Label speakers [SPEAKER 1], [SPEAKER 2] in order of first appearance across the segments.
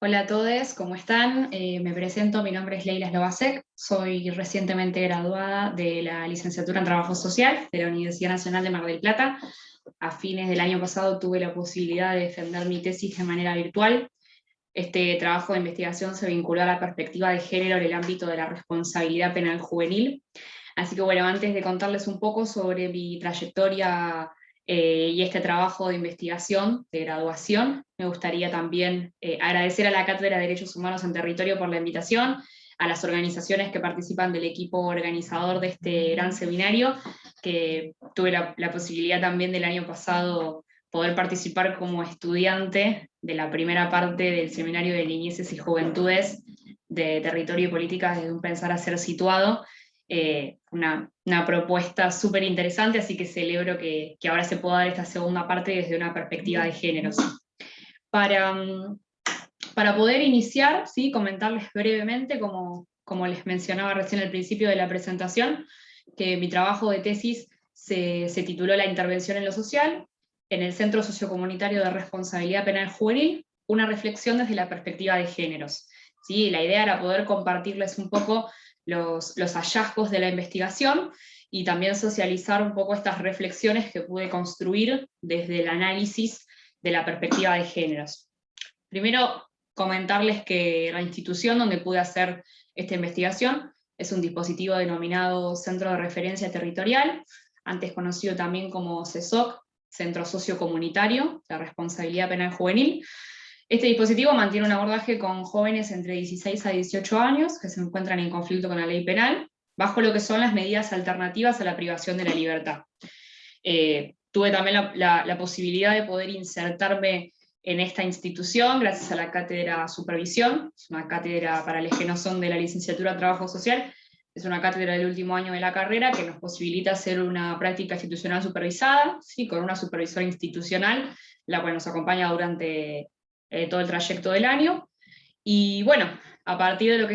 [SPEAKER 1] Hola a todos, ¿cómo están? Me presento, mi nombre es Leila Slovacek, soy recientemente graduada de la licenciatura en Trabajo Social de la Universidad Nacional de Mar del Plata. A fines del año pasado tuve la posibilidad de defender mi tesis de manera virtual. Este trabajo de investigación se vinculó a la perspectiva de género en el ámbito de la responsabilidad penal juvenil. Así que bueno, antes de contarles un poco sobre mi trayectoria y este trabajo de investigación, de graduación, me gustaría también agradecer a la Cátedra de Derechos Humanos en Territorio por la invitación, a las organizaciones que participan del equipo organizador de este gran seminario, que tuve la posibilidad también del año pasado poder participar como estudiante de la primera parte del Seminario de Niñeces y Juventudes de Territorio y Política desde un pensar a ser situado. Una propuesta súper interesante, así que celebro que ahora se pueda dar esta segunda parte desde una perspectiva de géneros. Para, para poder iniciar, ¿sí? Comentarles brevemente, como les mencionaba recién al principio de la presentación, que mi trabajo de tesis se tituló La intervención en lo social, en el Centro Sociocomunitario de Responsabilidad Penal Juvenil, una reflexión desde la perspectiva de géneros. ¿Sí? La idea era poder compartirles un poco los hallazgos de la investigación y también socializar un poco estas reflexiones que pude construir desde el análisis de la perspectiva de géneros. Primero, comentarles que la institución donde pude hacer esta investigación es un dispositivo denominado Centro de Referencia Territorial, antes conocido también como CESOC, Centro Sociocomunitario de Responsabilidad Penal Juvenil. Este dispositivo mantiene un abordaje con jóvenes entre 16 a 18 años que se encuentran en conflicto con la ley penal, bajo lo que son las medidas alternativas a la privación de la libertad. Tuve también la posibilidad de poder insertarme en esta institución gracias a la cátedra Supervisión, es una cátedra para los que no son de la licenciatura en Trabajo Social, es una cátedra del último año de la carrera que nos posibilita hacer una práctica institucional supervisada, ¿sí? Con una supervisora institucional, la cual nos acompaña durante todo el trayecto del año. Y bueno, a partir de lo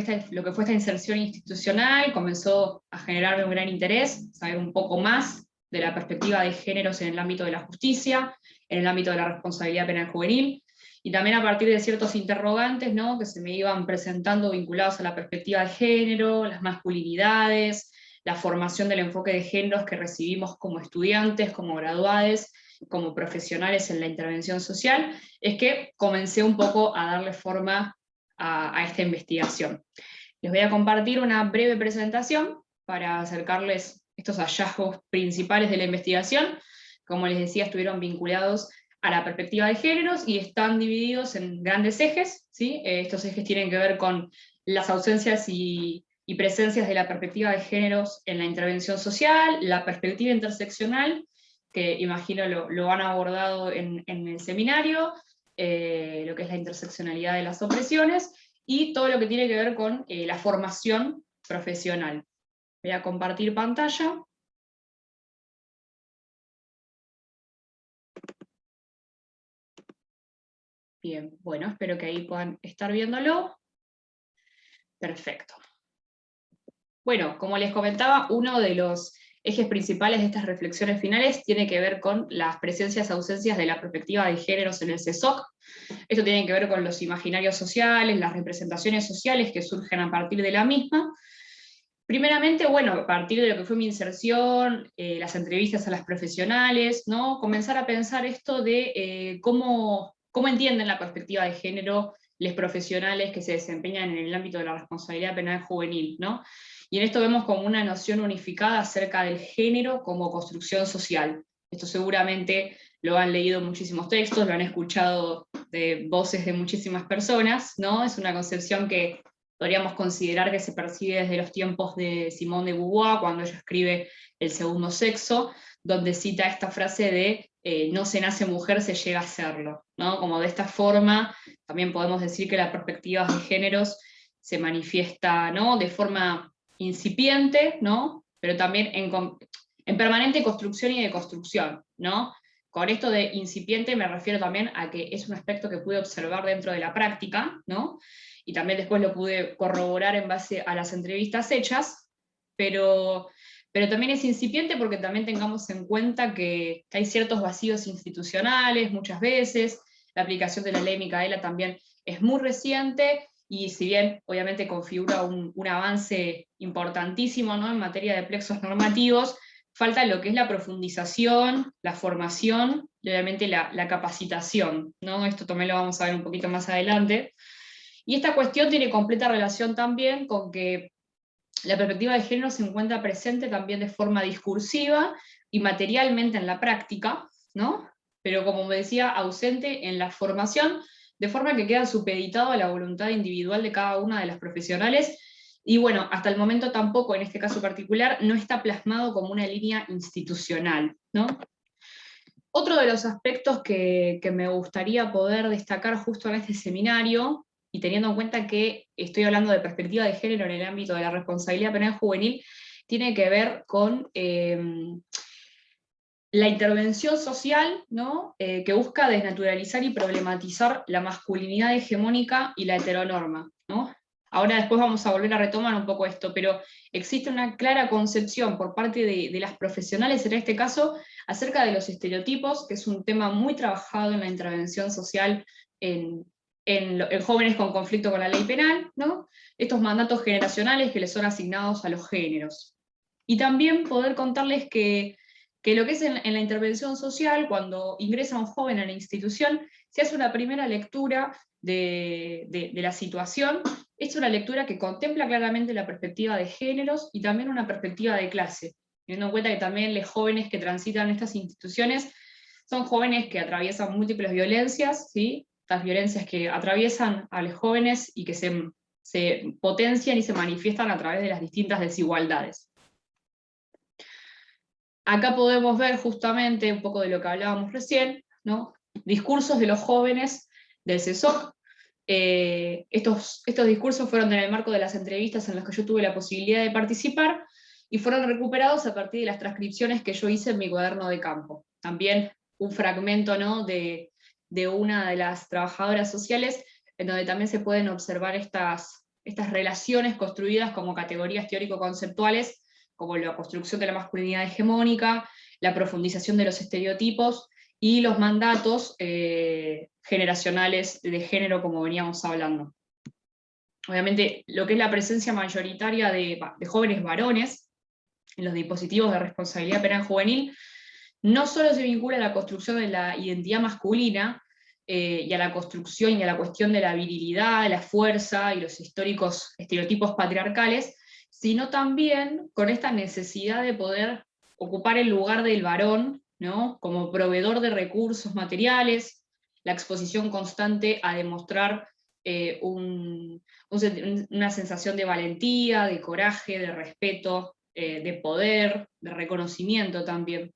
[SPEAKER 1] que fue esta inserción institucional, comenzó a generarme un gran interés, saber un poco más de la perspectiva de géneros en el ámbito de la justicia, en el ámbito de la responsabilidad penal juvenil, y también a partir de ciertos interrogantes, ¿no? Que se me iban presentando vinculados a la perspectiva de género, las masculinidades, la formación del enfoque de géneros que recibimos como estudiantes, como graduados, como profesionales en la intervención social, es que comencé un poco a darle forma a esta investigación. Les voy a compartir una breve presentación para acercarles estos hallazgos principales de la investigación. Como les decía, estuvieron vinculados a la perspectiva de géneros y están divididos en grandes ejes, ¿sí? Estos ejes tienen que ver con las ausencias y presencias de la perspectiva de géneros en la intervención social, la perspectiva interseccional, que imagino lo han abordado en el seminario, lo que es la interseccionalidad de las opresiones, y todo lo que tiene que ver con la formación profesional. Voy a compartir pantalla. Bien, bueno, espero que ahí puedan estar viéndolo. Perfecto. Bueno, como les comentaba, uno de los ejes principales de estas reflexiones finales tiene que ver con las presencias y ausencias de la perspectiva de géneros en el CESOC. Esto tiene que ver con los imaginarios sociales, las representaciones sociales que surgen a partir de la misma. Primeramente, bueno, a partir de lo que fue mi inserción, las entrevistas a las profesionales, ¿no? Comenzar a pensar esto de cómo entienden la perspectiva de género los profesionales que se desempeñan en el ámbito de la responsabilidad penal juvenil, ¿no? Y en esto vemos como una noción unificada acerca del género como construcción social. Esto seguramente lo han leído en muchísimos textos, lo han escuchado de voces de muchísimas personas, ¿no? Es una concepción que podríamos considerar que se percibe desde los tiempos de Simone de Beauvoir, cuando ella escribe El segundo sexo, donde cita esta frase de no se nace mujer, se llega a serlo, ¿no? Como de esta forma, también podemos decir que la perspectiva de géneros se manifiesta, ¿no? De forma incipiente, ¿no? Pero también en permanente construcción y deconstrucción, ¿no? Con esto de incipiente me refiero también a que es un aspecto que pude observar dentro de la práctica, ¿no? Y también después lo pude corroborar en base a las entrevistas hechas, pero, pero también es incipiente porque también tengamos en cuenta que hay ciertos vacíos institucionales muchas veces, La aplicación de la ley Micaela también es muy reciente, y si bien obviamente configura un avance importantísimo, ¿no?, en materia de plexos normativos, falta lo que es la profundización, la formación y obviamente la capacitación, ¿no? Esto también lo vamos a ver un poquito más adelante. Y esta cuestión tiene completa relación también con que la perspectiva de género se encuentra presente también de forma discursiva y materialmente en la práctica, ¿no? Pero como me decía, ausente en la formación, de forma que queda supeditado a la voluntad individual de cada una de las profesionales, y bueno, hasta el momento tampoco, en este caso particular, no está plasmado como una línea institucional, ¿no? Otro de los aspectos que me gustaría poder destacar justo en este seminario, y teniendo en cuenta que estoy hablando de perspectiva de género en el ámbito de la responsabilidad penal juvenil, tiene que ver con la intervención social, ¿no?, que busca desnaturalizar y problematizar la masculinidad hegemónica y la heteronorma, ¿no? Ahora después vamos a volver a retomar un poco esto, pero existe una clara concepción por parte de las profesionales, en este caso, acerca de los estereotipos, que es un tema muy trabajado en la intervención social en jóvenes con conflicto con la ley penal, ¿no? Estos mandatos generacionales que les son asignados a los géneros. Y también poder contarles que lo que es en la intervención social, cuando ingresa un joven a la institución, se hace una primera lectura de la situación. Es una lectura que contempla claramente la perspectiva de géneros y también una perspectiva de clase, teniendo en cuenta que también los jóvenes que transitan estas instituciones son jóvenes que atraviesan múltiples violencias, ¿sí? Estas violencias que atraviesan a los jóvenes y que se potencian y se manifiestan a través de las distintas desigualdades. Acá podemos ver justamente un poco de lo que hablábamos recién, ¿no? Discursos de los jóvenes del CESOC. Estos discursos fueron en el marco de las entrevistas en las que yo tuve la posibilidad de participar, y fueron recuperados a partir de las transcripciones que yo hice en mi cuaderno de campo. También un fragmento, ¿no?, de una de las trabajadoras sociales, en donde también se pueden observar estas relaciones construidas como categorías teórico-conceptuales, como la construcción de la masculinidad hegemónica, la profundización de los estereotipos y los mandatos generacionales de género, como veníamos hablando. Obviamente, lo que es la presencia mayoritaria de jóvenes varones en los dispositivos de responsabilidad penal juvenil, no solo se vincula a la construcción de la identidad masculina, y a la construcción y a la cuestión de la virilidad, la fuerza y los históricos estereotipos patriarcales, sino también con esta necesidad de poder ocupar el lugar del varón, ¿no?, como proveedor de recursos materiales, la exposición constante a demostrar una sensación de valentía, de coraje, de respeto, de poder, de reconocimiento también.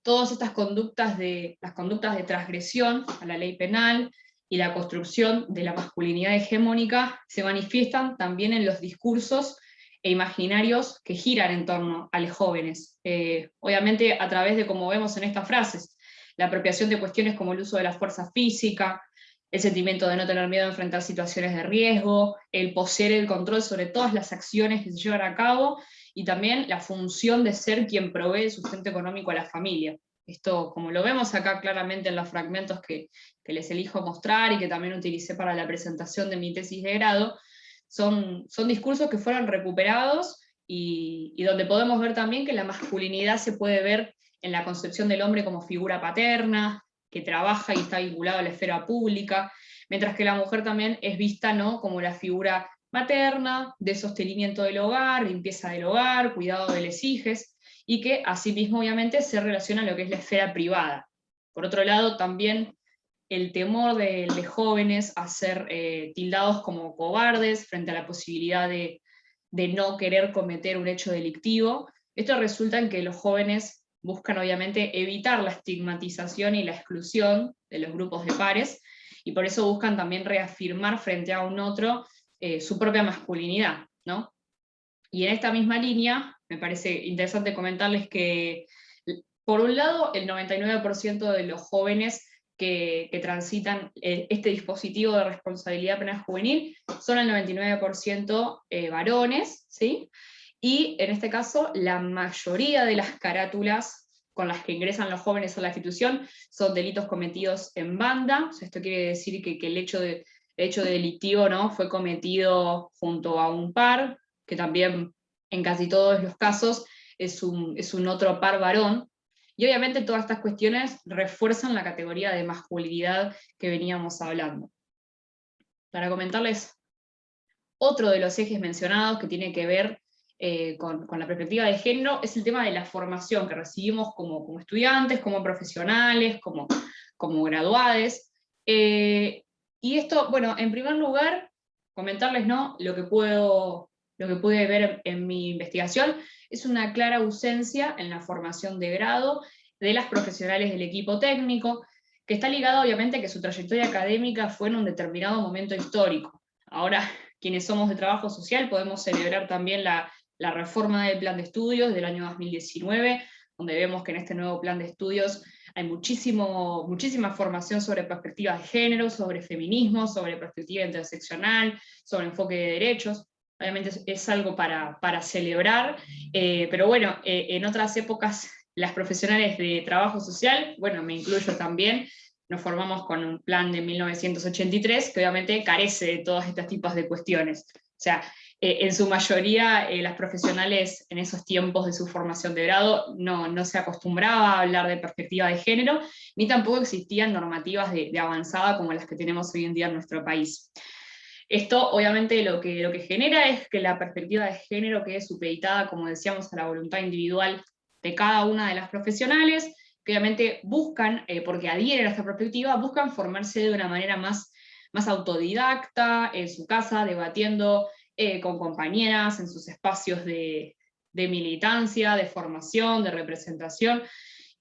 [SPEAKER 1] Todas estas conductas las conductas de transgresión a la ley penal y la construcción de la masculinidad hegemónica se manifiestan también en los discursos e imaginarios que giran en torno a los jóvenes. Obviamente a través de, como vemos en estas frases, la apropiación de cuestiones como el uso de la fuerza física, el sentimiento de no tener miedo a enfrentar situaciones de riesgo, el poseer el control sobre todas las acciones que se llevan a cabo, y también la función de ser quien provee el sustento económico a la familia. Esto, como lo vemos acá claramente en los fragmentos que les elijo mostrar y que también utilicé para la presentación de mi tesis de grado, son discursos que fueron recuperados, y donde podemos ver también que la masculinidad se puede ver en la concepción del hombre como figura paterna, que trabaja y está vinculado a la esfera pública, mientras que la mujer también es vista, ¿no?, como la figura materna, de sostenimiento del hogar, limpieza del hogar, cuidado de los hijos, y que asimismo obviamente se relaciona a lo que es la esfera privada. Por otro lado, también el temor de jóvenes a ser tildados como cobardes frente a la posibilidad de no querer cometer un hecho delictivo. Esto resulta en que los jóvenes buscan obviamente evitar la estigmatización y la exclusión de los grupos de pares, y por eso buscan también reafirmar frente a un otro su propia masculinidad, ¿no? Y en esta misma línea, me parece interesante comentarles que, por un lado, el 99% de los jóvenes que transitan este dispositivo de responsabilidad penal juvenil son el 99% varones, ¿sí? Y en este caso, la mayoría de las carátulas con las que ingresan los jóvenes a la institución son delitos cometidos en banda. O sea, esto quiere decir que el hecho delictivo, ¿no?, fue cometido junto a un par, que también en casi todos los casos es un otro par varón. Y obviamente todas estas cuestiones refuerzan la categoría de masculinidad que veníamos hablando. Para comentarles otro de los ejes mencionados que tiene que ver con la perspectiva de género es el tema de la formación que recibimos como estudiantes, como profesionales, como graduades. Y esto, bueno, en primer lugar, comentarles, ¿no?, lo que pude ver en mi investigación es una clara ausencia en la formación de grado de las profesionales del equipo técnico, que está ligado obviamente a que su trayectoria académica fue en un determinado momento histórico. Ahora, quienes somos de trabajo social podemos celebrar también la reforma del plan de estudios del año 2019, donde vemos que en este nuevo plan de estudios hay muchísima formación sobre perspectivas de género, sobre feminismo, sobre perspectiva interseccional, sobre enfoque de derechos. Obviamente es algo para celebrar, pero bueno, en otras épocas las profesionales de trabajo social, bueno, me incluyo también, nos formamos con un plan de 1983 que obviamente carece de todos estos tipos de cuestiones. O sea, en su mayoría las profesionales en esos tiempos de su formación de grado no se acostumbraba a hablar de perspectiva de género, ni tampoco existían normativas de avanzada como las que tenemos hoy en día en nuestro país. Esto obviamente lo que genera es que la perspectiva de género quede supeditada, como decíamos, a la voluntad individual de cada una de las profesionales, que obviamente buscan, porque adhieren a esta perspectiva, buscan formarse de una manera más autodidacta, en su casa, debatiendo con compañeras, en sus espacios de militancia, de formación, de representación.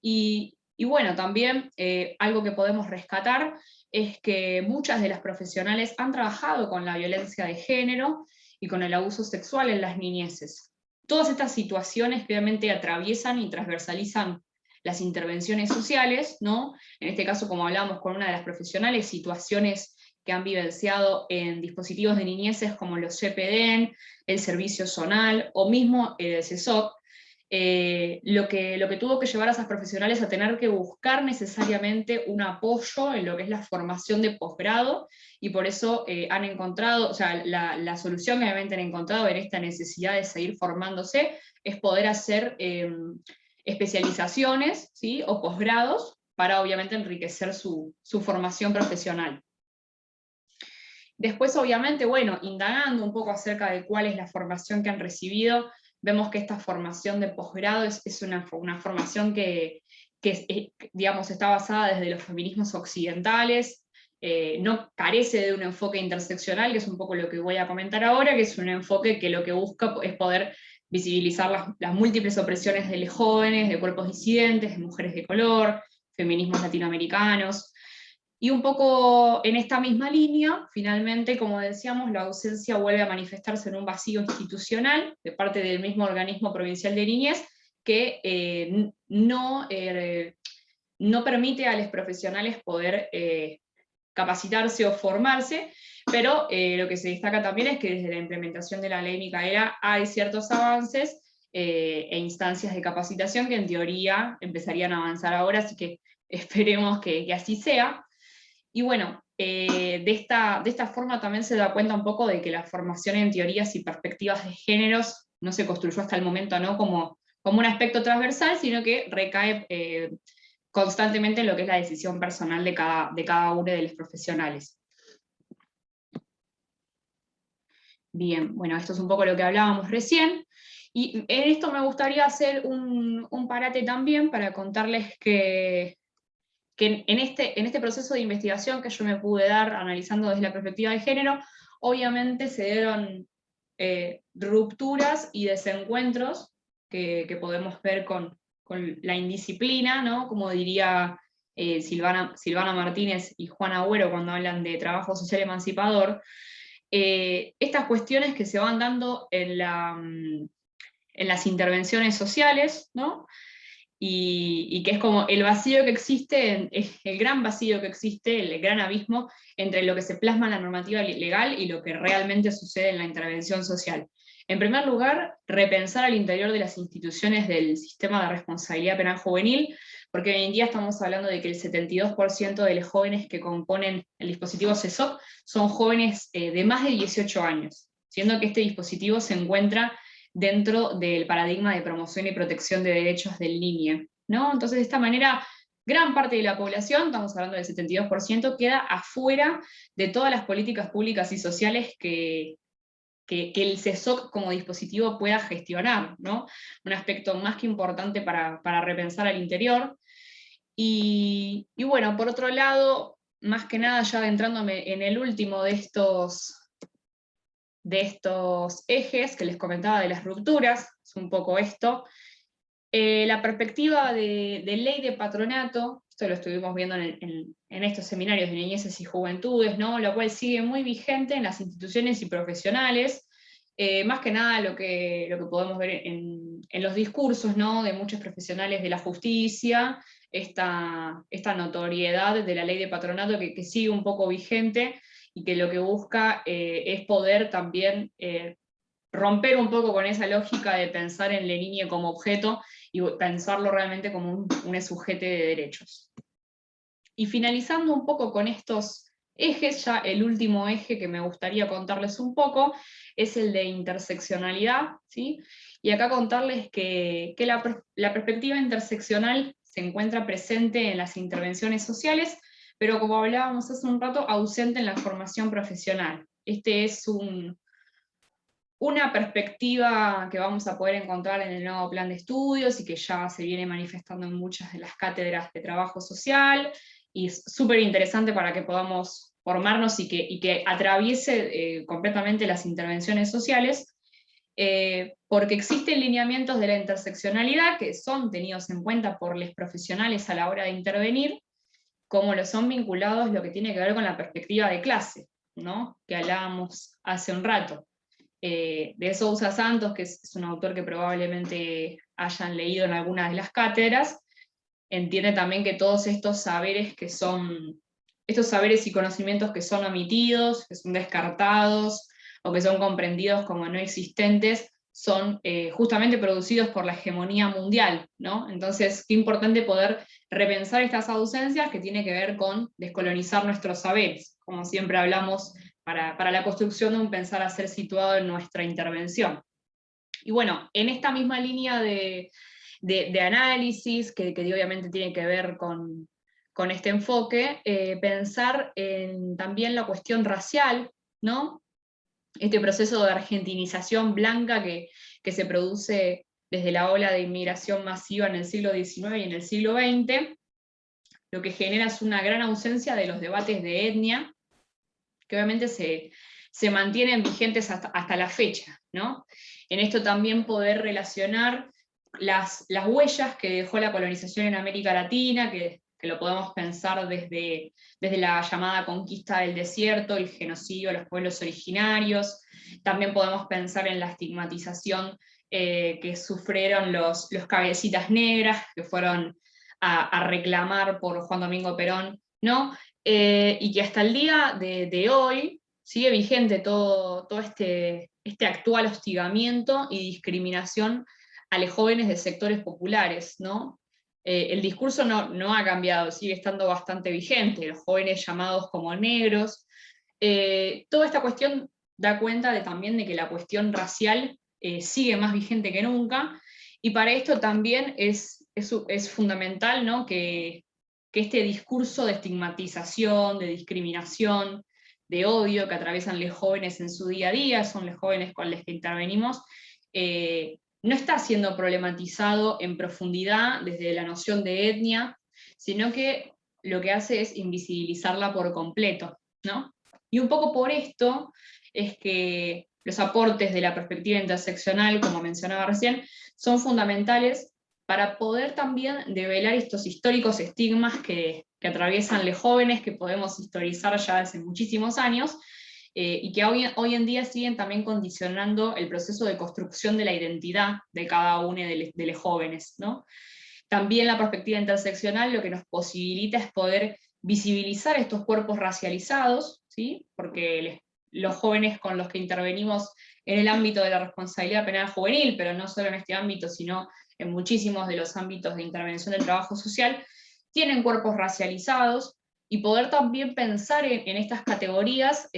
[SPEAKER 1] Y bueno, también algo que podemos rescatar es que muchas de las profesionales han trabajado con la violencia de género y con el abuso sexual en las niñeces. Todas estas situaciones que obviamente atraviesan y transversalizan las intervenciones sociales, ¿no? En este caso, como hablamos con una de las profesionales, situaciones que han vivenciado en dispositivos de niñeces como los CPDEN, el servicio zonal o mismo el CESOC, lo que tuvo que llevar a esas profesionales a tener que buscar necesariamente un apoyo en lo que es la formación de posgrado, y por eso han encontrado, o sea, la solución que obviamente han encontrado en esta necesidad de seguir formándose es poder hacer especializaciones, ¿sí?, o posgrados para obviamente enriquecer su formación profesional. Después, obviamente, bueno, indagando un poco acerca de cuál es la formación que han recibido, vemos que esta formación de posgrado es una formación que digamos, está basada desde los feminismos occidentales, no carece de un enfoque interseccional, que es un poco lo que voy a comentar ahora, que es un enfoque que lo que busca es poder visibilizar las múltiples opresiones de los jóvenes, de cuerpos disidentes, de mujeres de color, feminismos latinoamericanos. Y un poco en esta misma línea, finalmente, como decíamos, la ausencia vuelve a manifestarse en un vacío institucional de parte del mismo organismo provincial de niñez, que no permite a los profesionales poder capacitarse o formarse, pero lo que se destaca también es que desde la implementación de la ley Micaela hay ciertos avances e instancias de capacitación que en teoría empezarían a avanzar ahora, así que esperemos que así sea. Y bueno, de esta forma también se da cuenta un poco de que la formación en teorías y perspectivas de géneros no se construyó hasta el momento, ¿no?, como un aspecto transversal, sino que recae constantemente en lo que es la decisión personal de cada uno de los profesionales. Bien, bueno, esto es un poco lo que hablábamos recién, y en esto me gustaría hacer un parate también para contarles que en este proceso de investigación que yo me pude dar analizando desde la perspectiva de género, obviamente se dieron rupturas y desencuentros que podemos ver con la indisciplina, ¿no?, como diría Silvana Martínez y Juana Agüero cuando hablan de trabajo social emancipador, estas cuestiones que se van dando en las intervenciones sociales, ¿no?, y que es como el vacío que existe, el gran vacío que existe, el gran abismo entre lo que se plasma en la normativa legal y lo que realmente sucede en la intervención social. En primer lugar, repensar al interior de las instituciones del sistema de responsabilidad penal juvenil, porque hoy en día estamos hablando de que el 72% de los jóvenes que componen el dispositivo CESOP son jóvenes de más de 18 años, siendo que este dispositivo se encuentra dentro del paradigma de promoción y protección de derechos del niño, ¿no? Entonces, de esta manera, gran parte de la población, estamos hablando del 72%, queda afuera de todas las políticas públicas y sociales que el CESOC como dispositivo pueda gestionar, ¿no? Un aspecto más que importante para repensar al interior. Y bueno, por otro lado, más que nada, ya adentrándome en el último de estos ejes que les comentaba de las rupturas, es un poco esto. La perspectiva de ley de patronato, esto lo estuvimos viendo en estos seminarios de niñeces y juventudes, ¿no? Lo cual sigue muy vigente en las instituciones y profesionales, más que nada lo que podemos ver en los discursos, ¿no? De muchos profesionales de la justicia, esta notoriedad de la ley de patronato que sigue un poco vigente y que lo que busca es poder también romper un poco con esa lógica de pensar en la niña como objeto y pensarlo realmente como un sujeto de derechos. Y finalizando un poco con estos ejes, ya el último eje que me gustaría contarles un poco es el de interseccionalidad, ¿sí? Y acá contarles que la perspectiva interseccional se encuentra presente en las intervenciones sociales, pero como hablábamos hace un rato, ausente en la formación profesional. Este es una perspectiva que vamos a poder encontrar en el nuevo plan de estudios y que ya se viene manifestando en muchas de las cátedras de trabajo social, y es súper interesante para que podamos formarnos y que atraviese completamente las intervenciones sociales, porque existen lineamientos de la interseccionalidad que son tenidos en cuenta por los profesionales a la hora de intervenir, como lo son vinculados lo que tiene que ver con la perspectiva de clase, ¿no? Que hablábamos hace un rato. De Sousa Santos, que es un autor que probablemente hayan leído en algunas de las cátedras, entiende también que todos estos saberes estos saberes y conocimientos que son omitidos, que son descartados, o que son comprendidos como no existentes, son justamente producidos por la hegemonía mundial, ¿no? Entonces, qué importante poder repensar estas ausencias que tiene que ver con descolonizar nuestros saberes, como siempre hablamos para la construcción de un pensar a ser situado en nuestra intervención. Y bueno, en esta misma línea de análisis, que obviamente tiene que ver con este enfoque, pensar en también la cuestión racial, ¿no? Este proceso de argentinización blanca que se produce desde la ola de inmigración masiva en el siglo XIX y en el siglo XX, lo que genera es una gran ausencia de los debates de etnia, que obviamente se mantienen vigentes hasta la fecha, ¿no? En esto también poder relacionar las huellas que dejó la colonización en América Latina, que lo podemos pensar desde la llamada conquista del desierto, el genocidio de los pueblos originarios. También podemos pensar en la estigmatización que sufrieron los cabecitas negras, que fueron a reclamar por Juan Domingo Perón, ¿no? Y que hasta el día de hoy sigue vigente todo este actual hostigamiento y discriminación a los jóvenes de sectores populares, ¿no? El discurso no ha cambiado, sigue estando bastante vigente, los jóvenes llamados como negros. Toda esta cuestión da cuenta también de que la cuestión racial sigue más vigente que nunca, y para esto también es fundamental, ¿no? que este discurso de estigmatización, de discriminación, de odio que atraviesan los jóvenes en su día a día, son los jóvenes con los que intervenimos, no está siendo problematizado en profundidad desde la noción de etnia, sino que lo que hace es invisibilizarla por completo, ¿no? Y un poco por esto es que los aportes de la perspectiva interseccional, como mencionaba recién, son fundamentales para poder también develar estos históricos estigmas que atraviesan los jóvenes, que podemos historizar ya hace muchísimos años, y que hoy en día siguen también condicionando el proceso de construcción de la identidad de cada uno de los jóvenes, ¿no? También la perspectiva interseccional lo que nos posibilita es poder visibilizar estos cuerpos racializados, ¿sí? Porque los jóvenes con los que intervenimos en el ámbito de la responsabilidad penal juvenil, pero no solo en este ámbito, sino en muchísimos de los ámbitos de intervención del trabajo social, tienen cuerpos racializados, y poder también pensar en estas categorías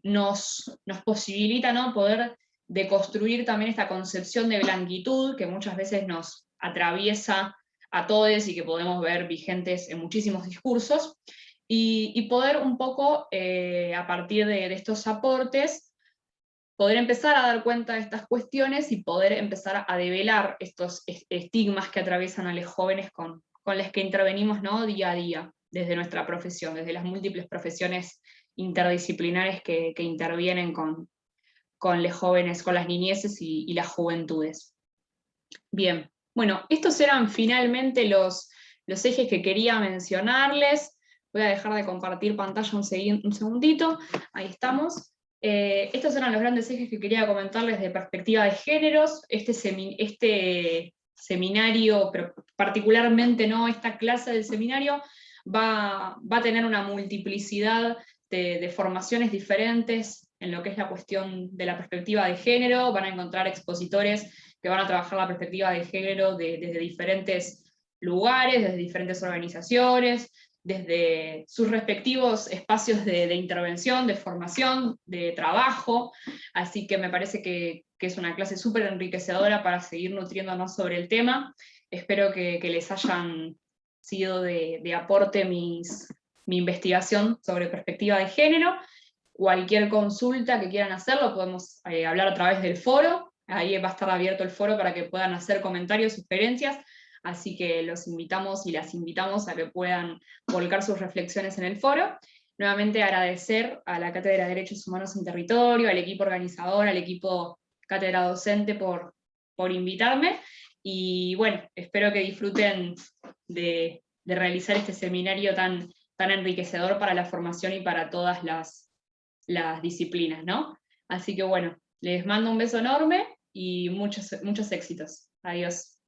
[SPEAKER 1] nos posibilita, ¿no?, poder deconstruir también esta concepción de blanquitud que muchas veces nos atraviesa a todos y que podemos ver vigentes en muchísimos discursos, y poder un poco, a partir de estos aportes, poder empezar a dar cuenta de estas cuestiones y poder empezar a develar estos estigmas que atraviesan a los jóvenes con los que intervenimos, ¿no?, día a día, desde nuestra profesión, desde las múltiples profesiones interdisciplinares que intervienen con los jóvenes, con las niñeces y las juventudes. Bien, bueno, estos eran finalmente los ejes que quería mencionarles. Voy a dejar de compartir pantalla un segundito, ahí estamos. Estos eran los grandes ejes que quería comentarles de perspectiva de géneros. Este seminario, pero particularmente no esta clase del seminario, va a tener una multiplicidad de formaciones diferentes en lo que es la cuestión de la perspectiva de género. Van a encontrar expositores que van a trabajar la perspectiva de género desde diferentes lugares, desde diferentes organizaciones, desde sus respectivos espacios de intervención, de formación, de trabajo. Así que me parece que es una clase súper enriquecedora para seguir nutriéndonos sobre el tema. Espero que les hayan sido de aporte mi investigación sobre perspectiva de género. Cualquier consulta que quieran hacerlo podemos hablar a través del foro. Ahí va a estar abierto el foro para que puedan hacer comentarios, sugerencias, así que los invitamos y las invitamos a que puedan volcar sus reflexiones en el foro. Nuevamente agradecer a la Cátedra de Derechos Humanos en Territorio, al equipo organizador, al equipo cátedra docente por invitarme, y bueno, espero que disfruten de realizar este seminario tan enriquecedor para la formación y para todas las disciplinas, ¿no? Así que bueno, les mando un beso enorme y muchos éxitos. Adiós.